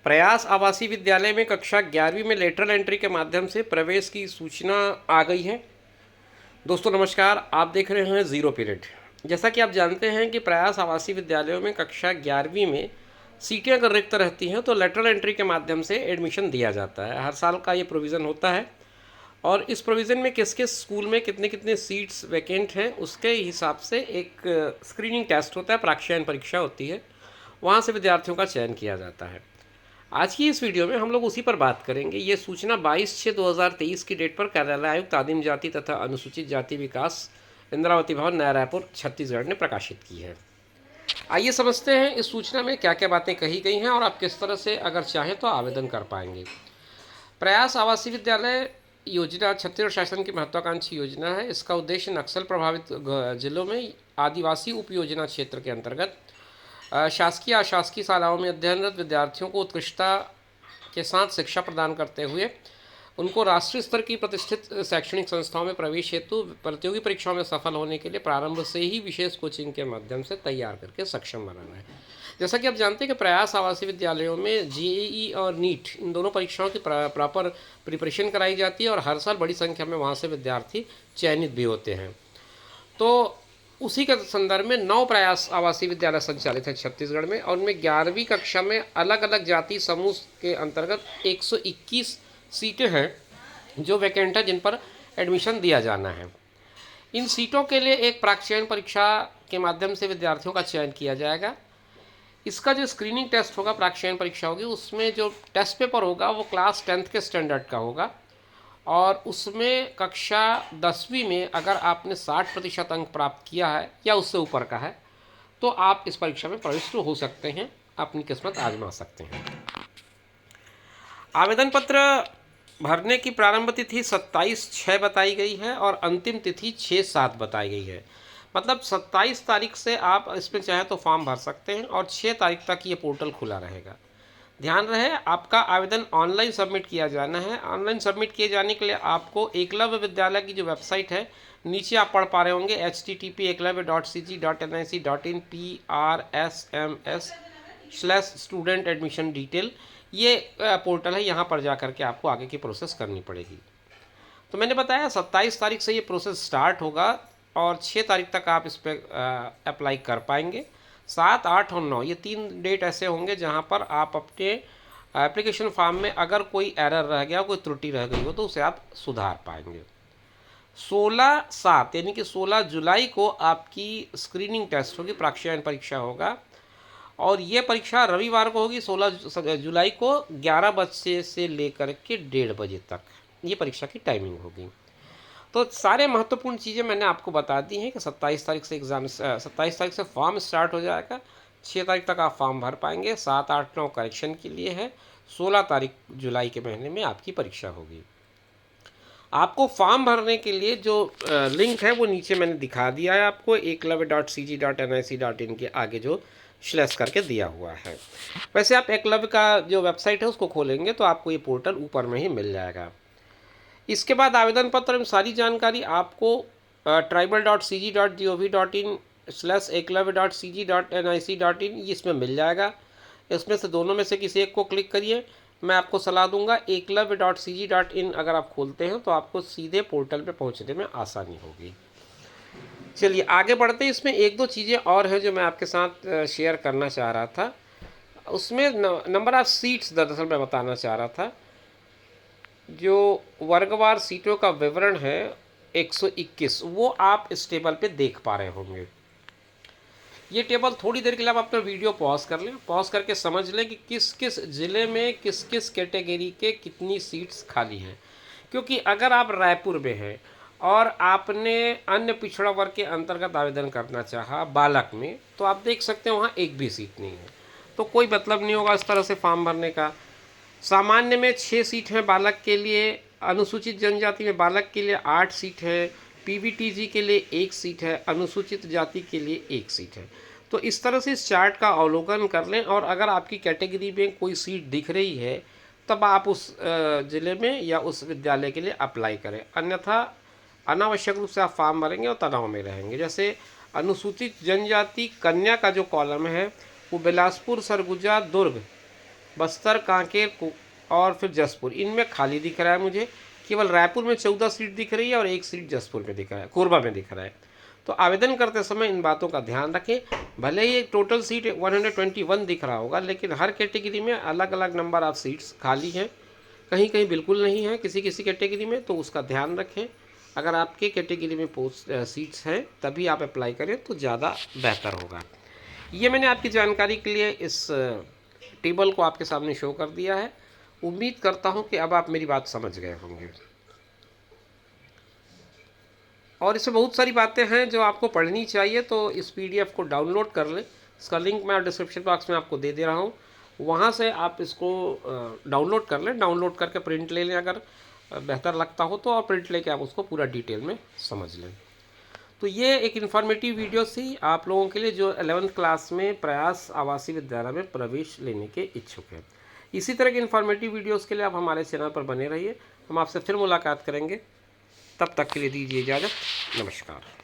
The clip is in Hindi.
प्रयास आवासीय विद्यालय में कक्षा 11वीं में लेटरल एंट्री के माध्यम से प्रवेश की सूचना आ गई है। दोस्तों नमस्कार, आप देख रहे हैं ज़ीरो पीरियड। जैसा कि आप जानते हैं कि प्रयास आवासीय विद्यालयों में कक्षा 11वीं में सीटें अगर रिक्त रहती हैं तो लेटरल एंट्री के माध्यम से एडमिशन दिया जाता है। हर साल का ये प्रोविज़न होता है और इस प्रोविज़न में किस किस स्कूल में कितने कितने सीट्स वैकेंट हैं उसके हिसाब से एक स्क्रीनिंग टेस्ट होता है, प्राक्षायन परीक्षा होती है, वहाँ से विद्यार्थियों का चयन किया जाता है। आज की इस वीडियो में हम लोग उसी पर बात करेंगे। ये सूचना 22/6/2023 की डेट पर कार्यालय आयुक्त आदिम जाति तथा अनुसूचित जाति विकास, इंद्रावती भवन, नया रायपुर, छत्तीसगढ़ ने प्रकाशित की है। आइए समझते हैं इस सूचना में क्या क्या बातें कही गई हैं और आप किस तरह से अगर चाहें तो आवेदन कर पाएंगे। प्रयास आवासीय विद्यालय योजना छत्तीसगढ़ शासन की महत्वाकांक्षी योजना है। इसका उद्देश्य नक्सल प्रभावित जिलों में आदिवासी उप योजना क्षेत्र के अंतर्गत शासकीय अशासकीय शालाओं में अध्ययनरत विद्यार्थियों को उत्कृष्टता के साथ शिक्षा प्रदान करते हुए उनको राष्ट्रीय स्तर की प्रतिष्ठित शैक्षणिक संस्थाओं में प्रवेश हेतु प्रतियोगी परीक्षाओं में सफल होने के लिए प्रारंभ से ही विशेष कोचिंग के माध्यम से तैयार करके सक्षम बनाना है। जैसा कि आप जानते हैं कि प्रयास आवासीय विद्यालयों में जेईई और नीट इन दोनों परीक्षाओं की प्रॉपर प्रिपरेशन कराई जाती है और हर साल बड़ी संख्या में वहाँ से विद्यार्थी चयनित भी होते हैं। तो उसी के संदर्भ में 9 प्रयास आवासीय विद्यालय संचालित हैं छत्तीसगढ़ में और उनमें 11वीं कक्षा में अलग अलग जाति समूह के अंतर्गत 121 सीटें हैं जो वैकेंट है, जिन पर एडमिशन दिया जाना है। इन सीटों के लिए एक प्राक्षायन परीक्षा के माध्यम से विद्यार्थियों का चयन किया जाएगा। इसका जो स्क्रीनिंग टेस्ट होगा, प्राक्षायन परीक्षा होगी, उसमें जो टेस्ट पेपर होगा वो क्लास 10th के स्टैंडर्ड का होगा और उसमें कक्षा 10वीं में अगर आपने 60% अंक प्राप्त किया है या उससे ऊपर का है तो आप इस परीक्षा में प्रविष्ट हो सकते हैं, अपनी किस्मत आजमा सकते हैं। आवेदन पत्र भरने की प्रारंभ तिथि 27/6 बताई गई है और अंतिम तिथि 6/7 बताई गई है। मतलब 27 तारीख से आप इसमें चाहे तो फॉर्म भर सकते हैं और 6 तारीख तक ये पोर्टल खुला रहेगा। ध्यान रहे, आपका आवेदन ऑनलाइन सबमिट किया जाना है। ऑनलाइन सबमिट किए जाने के लिए आपको एकलव्य विद्यालय की जो वेबसाइट है, नीचे आप पढ़ पा रहे होंगे http://eklavya.cg.in/PRSMS/student admission detail, ये पोर्टल है। यहाँ पर जा कर के आपको आगे की प्रोसेस करनी पड़ेगी। तो मैंने बताया 27 तारीख से ये प्रोसेस स्टार्ट होगा और 6 तारीख तक आप इस पर अप्लाई कर पाएंगे। 7, 8 और 9 ये 3 डेट ऐसे होंगे जहाँ पर आप अपने एप्लीकेशन फॉर्म में अगर कोई एरर रह गया, कोई त्रुटि रह गई हो तो उसे आप सुधार पाएंगे। 16/7 यानी कि 16 जुलाई को आपकी स्क्रीनिंग टेस्ट होगी, प्राक्षायन परीक्षा होगा और ये परीक्षा रविवार को होगी 16 जुलाई को 11 बजे से लेकर के 1:30 बजे तक ये परीक्षा की टाइमिंग होगी। तो सारे महत्वपूर्ण चीज़ें मैंने आपको बता दी हैं कि 27 तारीख से 27 तारीख से फॉर्म स्टार्ट हो जाएगा, 6 तारीख तक आप फॉर्म भर पाएंगे, 7, 8, 9 करेक्शन के लिए है, 16 तारीख जुलाई के महीने में आपकी परीक्षा होगी। आपको फॉर्म भरने के लिए जो लिंक है वो नीचे मैंने दिखा दिया है आपको, eklavya.cg.nic.in के आगे जो स्लैश करके दिया हुआ है। वैसे आप एकलव्य का जो वेबसाइट है उसको खोलेंगे तो आपको ये पोर्टल ऊपर में ही मिल जाएगा। इसके बाद आवेदन पत्र में सारी जानकारी आपको tribal.cg.gov.in/eklavya.cg.nic.in इसमें मिल जाएगा। इसमें से दोनों में से किसी एक को क्लिक करिए। मैं आपको सलाह दूंगा eklavya.cg.in अगर आप खोलते हैं तो आपको सीधे पोर्टल पे पहुंचने में आसानी होगी। चलिए आगे बढ़ते हैं। इसमें एक दो चीज़ें और हैं जो मैं आपके साथ शेयर करना चाह रहा था। उसमें नंबर ऑफ़ सीट्स दरअसल मैं बताना चाह रहा था। जो वर्गवार सीटों का विवरण है 121, वो आप इस टेबल पे देख पा रहे होंगे। ये टेबल थोड़ी देर के लिए आप अपना वीडियो पॉज कर लें, पॉज करके समझ लें कि किस किस ज़िले में किस किस कैटेगरी के कितनी सीट्स खाली हैं। क्योंकि अगर आप रायपुर में हैं और आपने अन्य पिछड़ा वर्ग के अंतर्गत आवेदन करना चाहा बालक में, तो आप देख सकते हैं वहाँ एक भी सीट नहीं है, तो कोई मतलब नहीं होगा इस तरह से फॉर्म भरने का। सामान्य में 6 सीट हैं बालक के लिए, अनुसूचित जनजाति में बालक के लिए 8 सीट है, पीबीटीजी के लिए 1 सीट है, अनुसूचित जाति के लिए 1 सीट है। तो इस तरह से इस चार्ट का अवलोकन कर लें और अगर आपकी कैटेगरी में कोई सीट दिख रही है तब आप उस ज़िले में या उस विद्यालय के लिए अप्लाई करें, अन्यथा अनावश्यक रूप से आप फॉर्म भरेंगे और तनाव में रहेंगे। जैसे अनुसूचित जनजाति कन्या का जो कॉलम है वो बिलासपुर, सरगुजा, दुर्ग बस्तर, कांकेर और फिर जसपुर, इनमें खाली दिख रहा है मुझे। केवल रायपुर में 14 सीट दिख रही है और 1 सीट जसपुर में दिख रहा है, कोरबा में दिख रहा है। तो आवेदन करते समय इन बातों का ध्यान रखें। भले ही टोटल सीट 121 दिख रहा होगा, लेकिन हर कैटेगरी में अलग अलग नंबर ऑफ सीट्स खाली हैं, कहीं कहीं बिल्कुल नहीं है किसी किसी कैटेगरी में, तो उसका ध्यान रखें। अगर आपके कैटेगरी में पोस्ट सीट्स हैं तभी आप अप्लाई करें तो ज़्यादा बेहतर होगा। ये मैंने आपकी जानकारी के लिए इस टेबल को आपके सामने शो कर दिया है। उम्मीद करता हूँ कि अब आप मेरी बात समझ गए होंगे। और इसमें बहुत सारी बातें हैं जो आपको पढ़नी चाहिए, तो इस पीडीएफ को डाउनलोड कर लें। इसका लिंक मैं डिस्क्रिप्शन बॉक्स में आपको दे रहा हूँ, वहाँ से आप इसको डाउनलोड कर लें। डाउनलोड करके प्रिंट ले लें अगर बेहतर लगता हो तो, और प्रिंट लेके आप उसको पूरा डिटेल में समझ लें। तो ये एक इन्फॉर्मेटिव वीडियो थी आप लोगों के लिए जो 11th क्लास में प्रयास आवासीय विद्यालय में प्रवेश लेने के इच्छुक हैं। इसी तरह के इन्फॉर्मेटिव वीडियोस के लिए आप हमारे चैनल पर बने रहिए। हम आपसे फिर मुलाकात करेंगे, तब तक के लिए दीजिए इजाज़त। नमस्कार।